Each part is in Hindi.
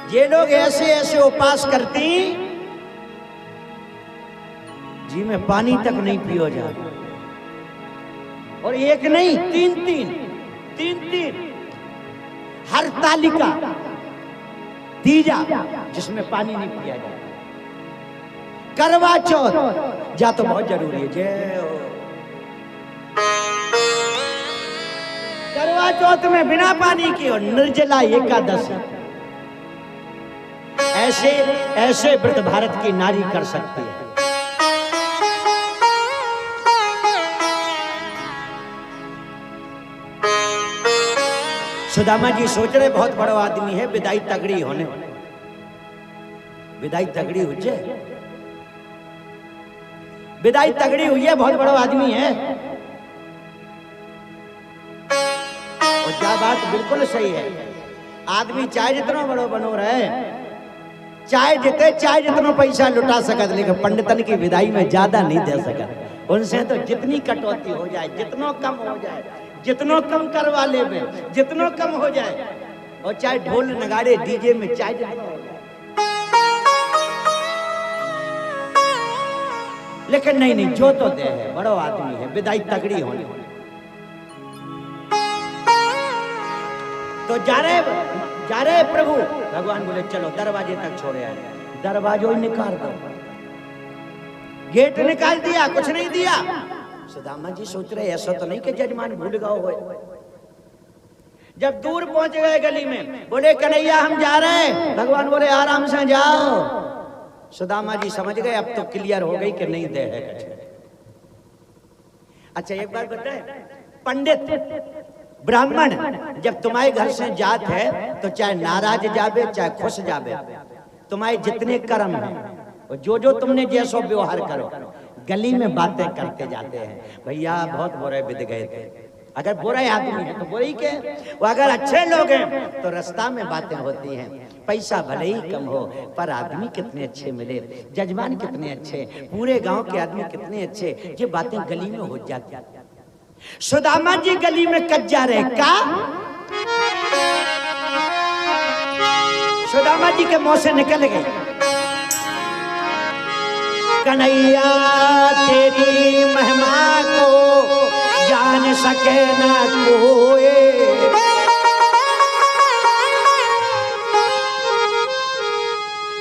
ये लोग ऐसे ऐसे उपास करती जी में पानी तक नहीं पियो जा, और एक नहीं तीन हर तालिका तीजा जिसमें पानी नहीं पिया जाए। करवा चौथ जा तो बहुत जरूरी है। जय हो। करवा चौथ में बिना पानी के और निर्जला एकादशी, ऐसे ऐसे व्रत भारत की नारी कर सकती है। सुदामा जी सोच रहे बहुत बड़ा आदमी है, विदाई तगड़ी होने, विदाई तगड़ी हुई है, विदाई तगड़ी हुई है, बहुत बड़ा आदमी है। और क्या बात बिल्कुल सही है। आदमी चाहे जितना बड़ो बनो रहे, चाहे जितना पैसा लुटा सकत, लेकिन पंडितन की विदाई में ज्यादा नहीं दे सकत। उनसे तो जितनी कटौती हो जाए, जितना कम हो जाए, जितना कम करवा ले में, जितना कम हो जाए, और चाहे ढोल नगाड़े डीजे में चाहे जितना हो जाए, लेकिन नहीं जो तो दे है, बड़ो आदमी है, विदाई तगड़ी होने। तो जा रहे प्रभु, भगवान बोले चलो दरवाजे तक छोड़े आए, दरवाजों ही निकाल दो, गेट निकाल दिया, कुछ नहीं दिया। सुदामा जी सोच रहे ऐसा तो नहीं कि जजमान भूल गए हो। जब दूर पहुंच गए गली में, बोले कन्हैया हम जा रहे हैं। भगवान बोले आराम से जाओ। सुदामा जी समझ गए अब तो क्लियर हो गई कि नहीं दे है। अच्छा एक बार बताए, पंडित ब्राह्मण जब तुम्हारे घर से जात है तो चाहे नाराज जावे चाहे खुश जावे, तुम्हारे जितने कर्म है, जो तुमने जैसो व्यवहार करो, गली में बातें करते जाते हैं। भैया बहुत बुरे बिद गए थे। अगर बुरे आदमी है तो बुरे ही के, वो अगर अच्छे लोग हैं तो रास्ता में बातें होती हैं। पैसा भले ही कम हो पर आदमी कितने अच्छे मिले, जजमान कितने अच्छे, पूरे गांव के आदमी कितने अच्छे, ये बातें गली में हो जाती। सुदामा जी गली में कट जा रहे का, सुदामा जी के मुंह से निकल गई, कन्हैया तेरी महिमा को जान सके न कोई,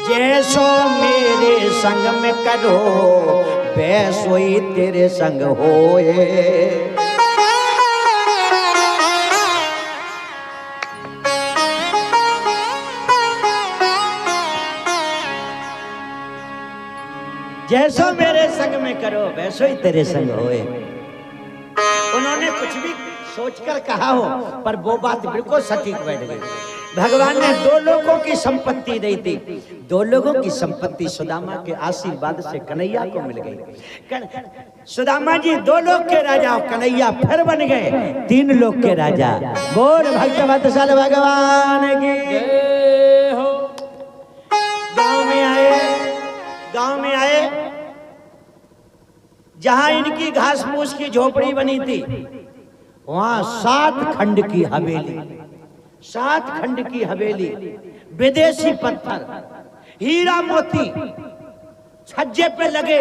जैसो मेरे संग में करो वैसो ही तेरे संग होए। जैसो मेरे संग में करो वैसो ही तेरे संग होए। उन्होंने कुछ भी सोचकर कहा हो पर वो बात बिल्कुल सटीक बैठ गई। भगवान ने दो लोगों की संपत्ति दी थी, दो लोगों की संपत्ति सुदामा के आशीर्वाद से कन्हैया को मिल गई। सुदामा जी दो लोग के राजा, कन्हैया फिर बन गए तीन लोग के राजा। बोल भक्तवत्सल भगवान की जय हो। गांव में आए जहां इनकी घास फूस की झोपड़ी बनी थी, वहां 7 खंड की हवेली, 7 खंड की हवेली, विदेशी पत्थर, हीरा मोती छज्जे पे लगे,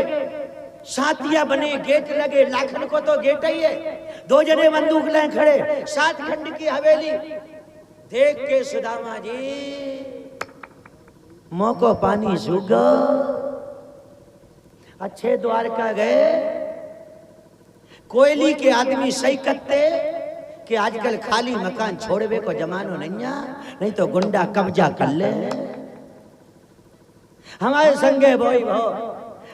सातिया बने, गेट लगे। लाखन को तो गेट ही है, 2 जने बंदूक ले खड़े, 7 खंड की हवेली देख के सुदामा जी मुंह को पानी सूख गया। अच्छे द्वारका गए, कोयली के आदमी सही करते कि आजकल खाली मकान छोड़वे को जमानो नहीं तो गुंडा कब्जा कर ले। हमारे संगे बोई भो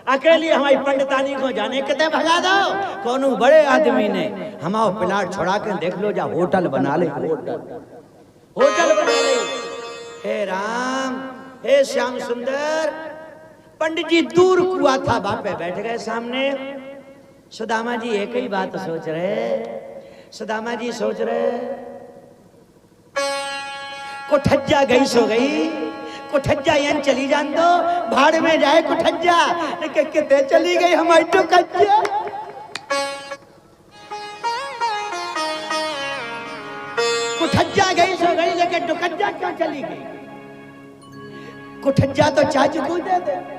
अकेली हमारी पंडितानी को जाने कितने भगा दो। कोनो बड़े आदमी ने हमारा प्लाट छोड़ा के देख लो, जा होटल बना ले, होटल बना ले। हे राम, हे श्याम सुंदर। पंडित जी दूर कुआ था, बापे बैठ गए सामने। सुदामा जी एक ही बात सोच रहे, सुदामा जी सोच रहे कुठज्जा गई सो गई, कुठज्जा यहां चली जान दो, भाड़ में जाए कुठज्जा। लेकिन कितने चली गई हमारी टुकज्जा। कुठज्जा गई सो गई, लेकिन टुकज्जा क्यों चली गई? कुठज्जा तो चाचू को दे दे।